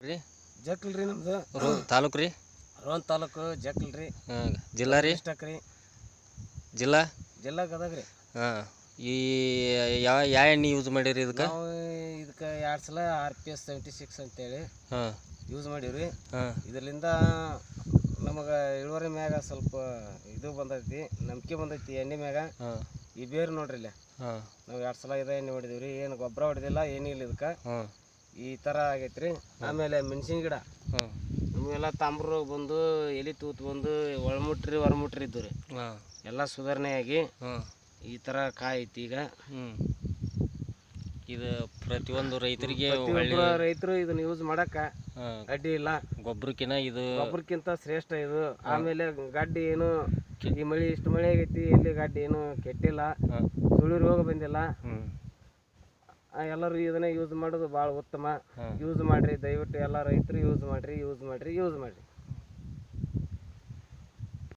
ರೀ ಜಕ್ಲ್ರಿ ನಮ್ದು ತಾಲೂಕು ರೀ ರೋನ್ ತಾಲೂಕು ಜಕ್ಲ್ರಿ ಜಿಲ್ಲಾ ರೀ ಇಷ್ಟಕ್ರಿ ಜಿಲ್ಲಾ ಗದಗ ರೀ. ಈ ಯಾವ ಎಣ್ಣೆ ಯೂಸ್ ಮಾಡಿರಿ ಇದಕ್ಕೆ? ನಾವು ಇದಕ್ಕೆ 2 ಸಲ RPS 76 ಅಂತೇಳಿ ಯೂಸ್ ಮಾಡೀವ್ರಿ. ಇದರಿಂದ ನಮಗೆ ಇಳುವರಿ ಮ್ಯಾಗ ಸ್ವಲ್ಪ ಇದು ಬಂದೈತಿ, ನಂಬಿಕೆ ಬಂದೈತಿ ಎಣ್ಣೆ ಮ್ಯಾಗ. ಈ ಬೇರು ನೋಡ್ರಿ ಇಲ್ಲಿ, ನಾವು 2 ಸಲ ಇದೇ ಎಣ್ಣೆ ಹೊಡಿದೀವ್ರಿ. ಏನು ಗೊಬ್ಬರ ಹೊಡೆದಿಲ್ಲ, ಏನಿಲ್ಲ ಇದಕ್ಕೆ. ಈ ಥರ ಆಗೈತ್ರಿ. ಆಮೇಲೆ ಮೆಣಸಿನ ಗಿಡ ನಮಗೆಲ್ಲ ತಾಮ್ರ ಬಂದು ಎಲೆ ತೂತು ಬಂದು ಒಳಮುಟ್ರಿ ಹೊರಮುಟ್ರಿ ಇದ್ದು ರೀ, ಎಲ್ಲ ಸುಧಾರಣೆಯಾಗಿ ಈ ಥರ ಕಾಯಿ ಐತಿ ಈಗ. ಇದು ಪ್ರತಿಯೊಂದು ರೈತರಿಗೆ ರೈತರು ಇದನ್ನ ಯೂಸ್ ಮಾಡಕ್ಕ ಅಡ್ಡಿ ಇಲ್ಲ. ಗೊಬ್ಬರಕ್ಕಿಂತ ಶ್ರೇಷ್ಠ ಇದು. ಆಮೇಲೆ ಗಡ್ಡಿ ಏನು ಈ ಮಳೆ ಇಷ್ಟು ಮಳೆ ಆಗೈತಿ, ಎಲ್ಲಿ ಗಡ್ಡಿ ಏನು ಕೆಟ್ಟಿಲ್ಲ, ಸುಳಿ ರೋಗ ಬಂದಿಲ್ಲ. ಎಲ್ಲರೂ ಇದನ್ನ ಯೂಸ್ ಮಾಡೋದು ಭಾಳ ಉತ್ತಮ. ಯೂಸ್ ಮಾಡ್ರಿ ದಯವಿಟ್ಟು, ಎಲ್ಲ ರೈತರು ಯೂಸ್ ಮಾಡ್ರಿ.